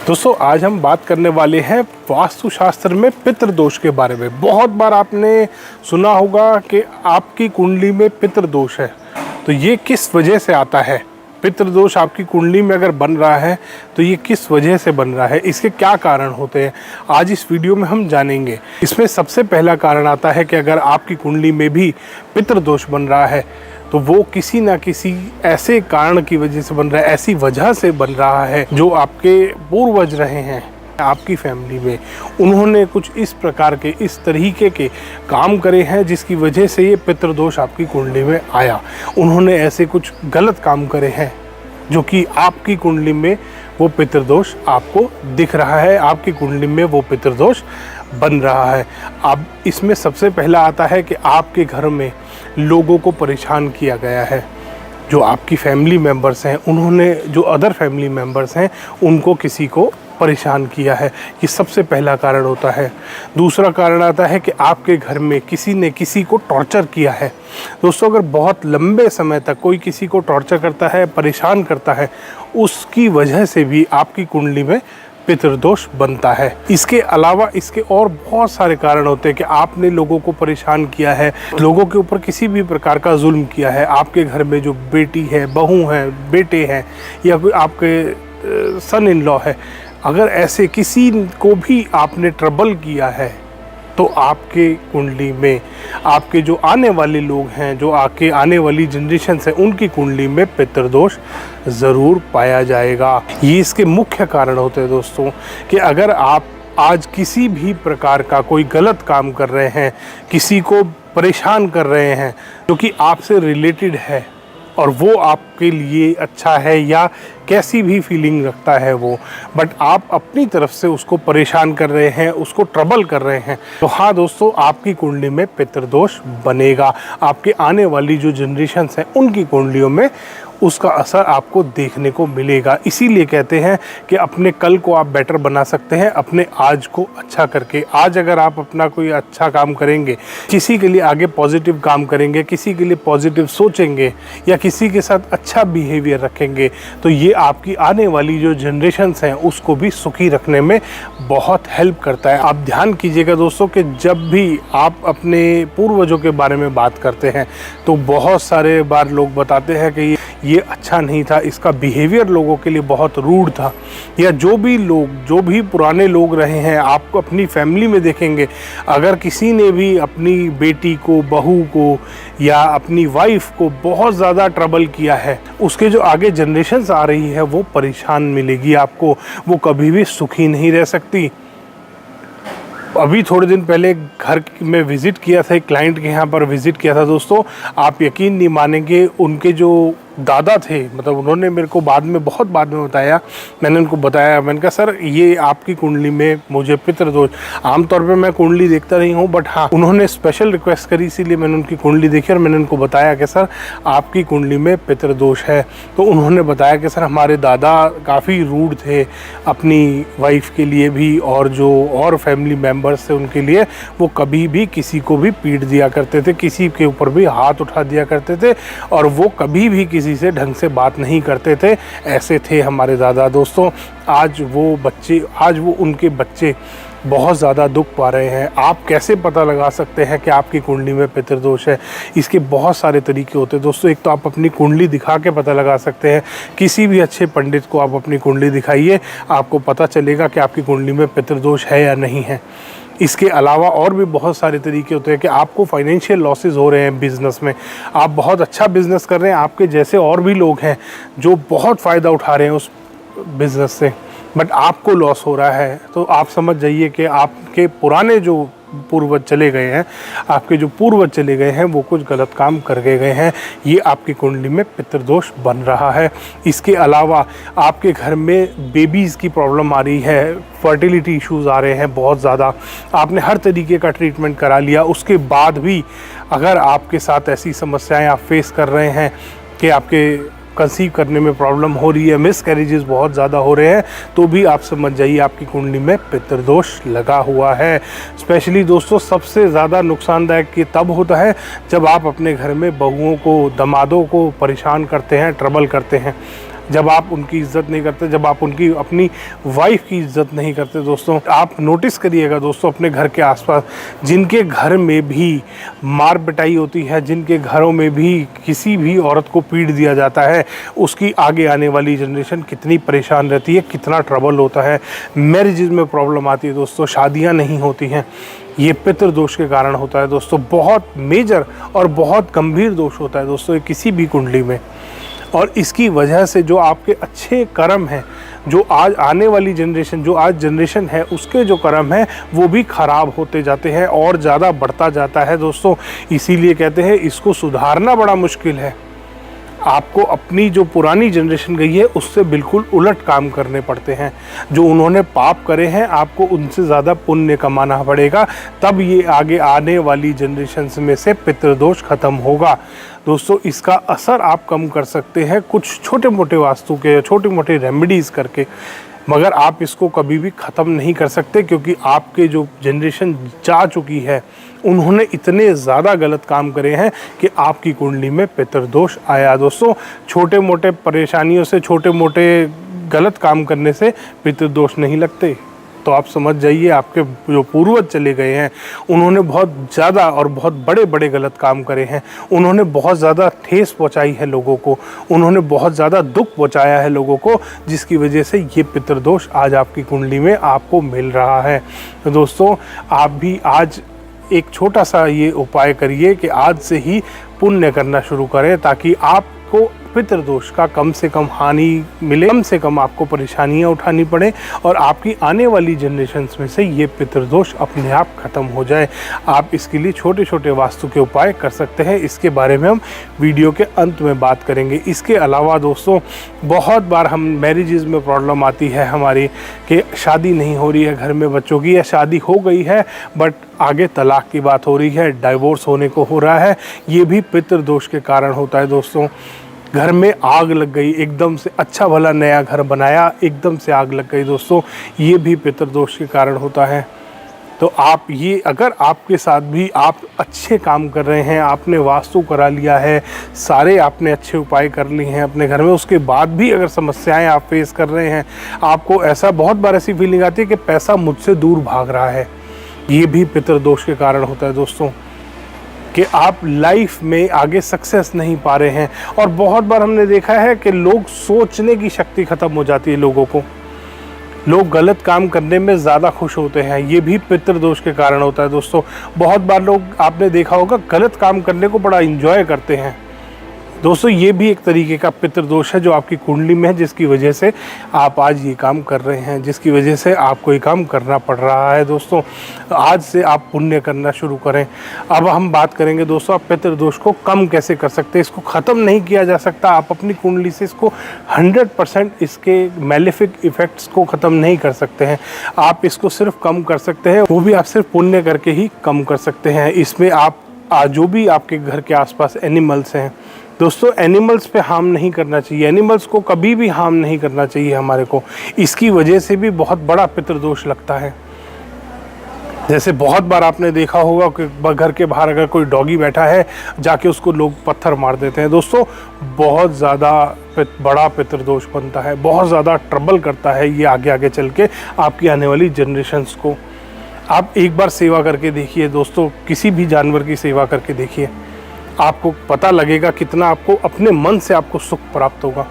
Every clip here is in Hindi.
दोस्तों आज हम बात करने वाले हैं वास्तुशास्त्र में पितृदोष के बारे में। बहुत बार आपने सुना होगा कि आपकी कुंडली में पितृदोष है, तो ये किस वजह से आता है। पितृदोष आपकी कुंडली में अगर बन रहा है तो ये किस वजह से बन रहा है, इसके क्या कारण होते हैं, आज इस वीडियो में हम जानेंगे। इसमें सबसे पहला कारण आता है कि अगर आपकी कुंडली में भी पितृदोष बन रहा है तो वो किसी ना किसी ऐसे कारण की वजह से बन रहा है, ऐसी वजह से बन रहा है जो आपके पूर्वज रहे हैं आपकी फैमिली में, उन्होंने कुछ इस प्रकार के इस तरीके के काम करे हैं जिसकी वजह से ये पितृदोष आपकी कुंडली में आया। उन्होंने ऐसे कुछ गलत काम करे हैं जो कि आपकी कुंडली में वो पितृदोष आपको दिख रहा है, आपकी कुंडली में वो पितृदोष बन रहा है। अब इसमें सबसे पहला आता है कि आपके घर में लोगों को परेशान किया गया है। जो आपकी फैमिली मेंबर्स हैं उन्होंने जो अदर फैमिली मेंबर्स हैं उनको किसी को परेशान किया है, ये सबसे पहला कारण होता है। दूसरा कारण आता है कि आपके घर में किसी ने किसी को टॉर्चर किया है। दोस्तों अगर बहुत लंबे समय तक कोई किसी को टॉर्चर करता है, परेशान करता है, उसकी वजह से भी आपकी कुंडली में पितृदोष बनता है। इसके अलावा इसके और बहुत सारे कारण होते हैं कि आपने लोगों को परेशान किया है, लोगों के ऊपर किसी भी प्रकार का जुल्म किया है। आपके घर में जो बेटी है, बहू है, बेटे हैं या कोई आपके सन इन लॉ है, अगर ऐसे किसी को भी आपने ट्रबल किया है तो आपके कुंडली में आपके जो आने वाले लोग हैं, जो आने वाली जनरेशन है, उनकी कुंडली में पितृदोष ज़रूर पाया जाएगा। ये इसके मुख्य कारण होते हैं दोस्तों कि अगर आप आज किसी भी प्रकार का कोई गलत काम कर रहे हैं, किसी को परेशान कर रहे हैं जो कि आपसे रिलेटेड है और वो आपके लिए अच्छा है या कैसी भी फीलिंग रखता है वो, बट आप अपनी तरफ से उसको परेशान कर रहे हैं, उसको ट्रबल कर रहे हैं, तो हाँ दोस्तों आपकी कुंडली में पितृदोष बनेगा। आपके आने वाली जो जनरेशन्स हैं उनकी कुंडलियों में उसका असर आपको देखने को मिलेगा। इसीलिए कहते हैं कि अपने कल को आप बेटर बना सकते हैं अपने आज को अच्छा करके। आज अगर आप अपना कोई अच्छा काम करेंगे, किसी के लिए आगे पॉजिटिव काम करेंगे, किसी के लिए पॉजिटिव सोचेंगे या किसी के साथ अच्छा बिहेवियर रखेंगे, तो ये आपकी आने वाली जो जनरेशन्स हैं उसको भी सुखी रखने में बहुत हेल्प करता है। आप ध्यान कीजिएगा दोस्तों कि जब भी आप अपने पूर्वजों के बारे में बात करते हैं तो बहुत सारे बार लोग बताते हैं कि ये अच्छा नहीं था, इसका बिहेवियर लोगों के लिए बहुत रूड था, या जो भी पुराने लोग रहे हैं आपको अपनी फैमिली में देखेंगे, अगर किसी ने भी अपनी बेटी को, बहू को या अपनी वाइफ को बहुत ज़्यादा ट्रबल किया है, उसके जो आगे जनरेशन्स आ रही है वो परेशान मिलेगी आपको, वो कभी भी सुखी नहीं रह सकती। अभी थोड़े दिन पहले घर में विज़िट किया था, एक क्लाइंट के यहाँ पर विज़िट किया था दोस्तों, आप यकीन नहीं मानेंगे, उनके जो दादा थे, मतलब उन्होंने मेरे को बहुत बाद में बताया, मैंने उनको बताया, मैंने कहा सर ये आपकी कुंडली में मुझे पितृदोष, आमतौर पे मैं कुंडली देखता नहीं हूँ, बट हाँ उन्होंने स्पेशल रिक्वेस्ट करी इसीलिए मैंने उनकी कुंडली देखी और मैंने उनको बताया कि सर आपकी कुंडली में पितृदोष है। तो उन्होंने बताया कि सर हमारे दादा काफ़ी रूड थे अपनी वाइफ के लिए भी और जो और फैमिली मेम्बर्स थे उनके लिए, वो कभी भी किसी को भी पीट दिया करते थे, किसी के ऊपर भी हाथ उठा दिया करते थे और वो कभी भी किसी से ढंग से बात नहीं करते थे। ऐसे थे हमारे दादा। दोस्तों आज वो उनके बच्चे बहुत ज़्यादा दुख पा रहे हैं। आप कैसे पता लगा सकते हैं कि आपकी कुंडली में पितृदोष है? इसके बहुत सारे तरीके होते हैं दोस्तों। एक तो आप अपनी कुंडली दिखा के पता लगा सकते हैं, किसी भी अच्छे पंडित को आप अपनी कुंडली दिखाइए, आपको पता चलेगा कि आपकी कुंडली में पितृदोष है या नहीं है। इसके अलावा और भी बहुत सारे तरीके होते हैं कि आपको फाइनेंशियल लॉसेस हो रहे हैं बिज़नेस में, आप बहुत अच्छा बिज़नेस कर रहे हैं, आपके जैसे और भी लोग हैं जो बहुत फ़ायदा उठा रहे हैं उस बिज़नेस से, बट आपको लॉस हो रहा है, तो आप समझ जाइए कि आपके पुराने जो पूर्वज चले गए हैं, आपके जो पूर्वज चले गए हैं वो कुछ गलत काम करके गए हैं, ये आपकी कुंडली में पितृदोष बन रहा है। इसके अलावा आपके घर में बेबीज़ की प्रॉब्लम आ रही है, फर्टिलिटी इश्यूज़ आ रहे हैं बहुत ज़्यादा, आपने हर तरीके का ट्रीटमेंट करा लिया, उसके बाद भी अगर आपके साथ ऐसी समस्याएं आप फेस कर रहे हैं कि आपके कंसीव करने में प्रॉब्लम हो रही है, मिसकैरेजेस बहुत ज़्यादा हो रहे हैं, तो भी आप समझ जाइए आपकी कुंडली में पितृदोष लगा हुआ है। स्पेशली दोस्तों सबसे ज़्यादा नुकसानदायक ये तब होता है जब आप अपने घर में बहुओं को, दमादों को परेशान करते हैं, ट्रबल करते हैं। जब आप उनकी इज्जत नहीं करते, जब आप उनकी अपनी वाइफ की इज्जत नहीं करते दोस्तों। आप नोटिस करिएगा दोस्तों अपने घर के आसपास जिनके घर में भी मार पिटाई होती है, जिनके घरों में भी किसी भी औरत को पीट दिया जाता है, उसकी आगे आने वाली जनरेशन कितनी परेशान रहती है, कितना ट्रबल होता है, मैरिजेज में प्रॉब्लम आती है दोस्तों, शादियाँ नहीं होती हैं। ये पितृदोष के कारण होता है दोस्तों। बहुत मेजर और बहुत गंभीर दोष होता है दोस्तों ये किसी भी कुंडली में। और इसकी वजह से जो आपके अच्छे कर्म हैं, जो आज आने वाली जनरेशन, जो आज जनरेशन है, उसके जो कर्म हैं वो भी ख़राब होते जाते हैं और ज़्यादा बढ़ता जाता है दोस्तों। इसीलिए कहते हैं इसको सुधारना बड़ा मुश्किल है। आपको अपनी जो पुरानी जनरेशन गई है उससे बिल्कुल उलट काम करने पड़ते हैं। जो उन्होंने पाप करे हैं आपको उनसे ज़्यादा पुण्य कमाना पड़ेगा, तब ये आगे आने वाली जनरेशन्स में से पितृदोष खत्म होगा दोस्तों। इसका असर आप कम कर सकते हैं कुछ छोटे मोटे वास्तु के, छोटे मोटे रेमेडीज़ करके, मगर आप इसको कभी भी ख़त्म नहीं कर सकते, क्योंकि आपके जो जनरेशन जा चुकी है उन्होंने इतने ज़्यादा गलत काम करे हैं कि आपकी कुंडली में पितृदोष आया दोस्तों। छोटे मोटे परेशानियों से, छोटे मोटे गलत काम करने से पितृदोष नहीं लगते। तो आप समझ जाइए आपके जो पूर्वज चले गए हैं उन्होंने बहुत ज़्यादा और बहुत बड़े बड़े गलत काम करे हैं। उन्होंने बहुत ज़्यादा ठेस पहुंचाई है लोगों को, उन्होंने बहुत ज़्यादा दुख पहुंचाया है लोगों को, जिसकी वजह से ये पितृदोष आज आपकी कुंडली में आपको मिल रहा है। तो दोस्तों आप भी आज एक छोटा सा ये उपाय करिए कि आज से ही पुण्य करना शुरू करें, ताकि आपको पितृदोष का कम से कम हानि मिले, कम से कम आपको परेशानियां उठानी पड़े और आपकी आने वाली जनरेशन्स में से ये पितृदोष अपने आप ख़त्म हो जाए। आप इसके लिए छोटे छोटे वास्तु के उपाय कर सकते हैं, इसके बारे में हम वीडियो के अंत में बात करेंगे। इसके अलावा दोस्तों बहुत बार हम मैरिजेज में प्रॉब्लम आती है हमारी कि शादी नहीं हो रही है घर में बच्चों की, या शादी हो गई है बट आगे तलाक की बात हो रही है, डाइवोर्स होने को हो रहा है। ये भी पितृदोष के कारण होता है दोस्तों। घर में आग लग गई, एकदम से अच्छा भला नया घर बनाया, एकदम से आग लग गई दोस्तों, ये भी पितृदोष के कारण होता है। तो आप ये, अगर आपके साथ भी आप अच्छे काम कर रहे हैं, आपने वास्तु करा लिया है, सारे आपने अच्छे उपाय कर लिए हैं अपने घर में, उसके बाद भी अगर समस्याएं आप फेस कर रहे हैं, आपको ऐसा बहुत बार ऐसी फीलिंग आती है कि पैसा मुझसे दूर भाग रहा है, ये भी पितृदोष के कारण होता है दोस्तों। कि आप लाइफ में आगे सक्सेस नहीं पा रहे हैं। और बहुत बार हमने देखा है कि लोग सोचने की शक्ति ख़त्म हो जाती है लोगों को, लोग गलत काम करने में ज़्यादा खुश होते हैं, ये भी पितृदोष के कारण होता है दोस्तों। बहुत बार लोग, आपने देखा होगा, गलत काम करने को बड़ा इंजॉय करते हैं दोस्तों, ये भी एक तरीके का पितृदोष है जो आपकी कुंडली में है, जिसकी वजह से आप आज ये काम कर रहे हैं, जिसकी वजह से आपको ये काम करना पड़ रहा है दोस्तों। आज से आप पुण्य करना शुरू करें। अब हम बात करेंगे दोस्तों आप पितृदोष को कम कैसे कर सकते हैं। इसको ख़त्म नहीं किया जा सकता, आप अपनी कुंडली से इसको 100% इसके मैलेफिक इफ़ेक्ट्स को ख़त्म नहीं कर सकते हैं। आप इसको सिर्फ कम कर सकते हैं, वो भी आप सिर्फ पुण्य करके ही कम कर सकते हैं। इसमें आप जो भी आपके घर के आसपास एनिमल्स हैं दोस्तों, एनिमल्स पे हार्म नहीं करना चाहिए, एनिमल्स को कभी भी हार्म नहीं करना चाहिए हमारे को। इसकी वजह से भी बहुत बड़ा पितृदोष लगता है। जैसे बहुत बार आपने देखा होगा कि घर के बाहर अगर कोई डॉगी बैठा है, जाके उसको लोग पत्थर मार देते हैं दोस्तों, बहुत ज़्यादा बड़ा पितृदोष बनता है, बहुत ज़्यादा ट्रबल करता है ये आगे आगे चल के आपकी आने वाली जनरेशन्स को। आप एक बार सेवा करके देखिए दोस्तों, किसी भी जानवर की सेवा करके देखिए, आपको पता लगेगा कितना आपको अपने मन से आपको सुख प्राप्त होगा,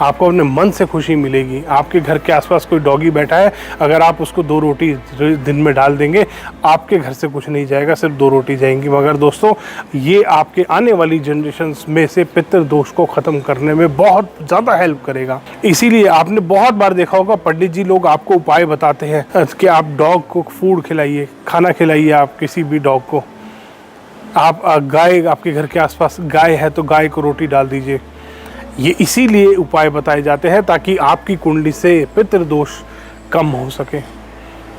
आपको अपने मन से खुशी मिलेगी। आपके घर के आसपास कोई डॉगी बैठा है, अगर आप उसको 2 रोटी दिन में डाल देंगे, आपके घर से कुछ नहीं जाएगा, सिर्फ 2 रोटी जाएंगी। मगर दोस्तों ये आपके आने वाली जनरेशन्स में से पितृदोष को ख़त्म करने में बहुत ज़्यादा हेल्प करेगा। इसीलिए आपने बहुत बार देखा होगा पंडित जी लोग आपको उपाय बताते हैं कि आप डॉग को फूड खिलाइए, खाना खिलाइए, आप किसी भी डॉग को। आप गाय, आपके घर के आसपास गाय है तो गाय को रोटी डाल दीजिए। ये इसीलिए उपाय बताए जाते हैं ताकि आपकी कुंडली से पितृदोष कम हो सके।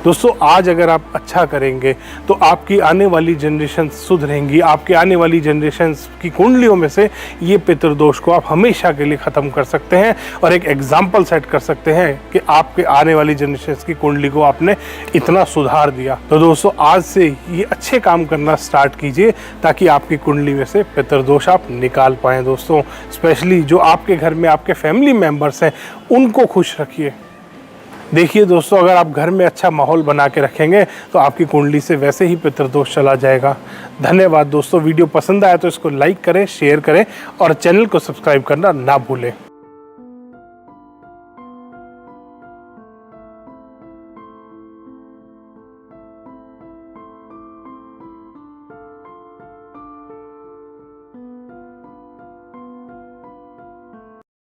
दोस्तों आज अगर आप अच्छा करेंगे तो आपकी आने वाली जनरेशन सुधरेंगी, आपकी आने वाली जनरेशन की कुंडलियों में से ये पितृदोष को आप हमेशा के लिए ख़त्म कर सकते हैं और एक एग्जाम्पल सेट कर सकते हैं कि आपके आने वाली जनरेशन की कुंडली को आपने इतना सुधार दिया। तो दोस्तों आज से ये अच्छे काम करना स्टार्ट कीजिए ताकि आपकी कुंडली में से पितृदोष आप निकाल पाएँ। दोस्तों स्पेशली जो आपके घर में आपके फैमिली मेम्बर्स हैं उनको खुश रखिए। देखिए दोस्तों, अगर आप घर में अच्छा माहौल बना के रखेंगे तो आपकी कुंडली से वैसे ही पितृदोष चला जाएगा। धन्यवाद दोस्तों। वीडियो पसंद आया तो इसको लाइक करें, शेयर करें और चैनल को सब्सक्राइब करना ना भूलें।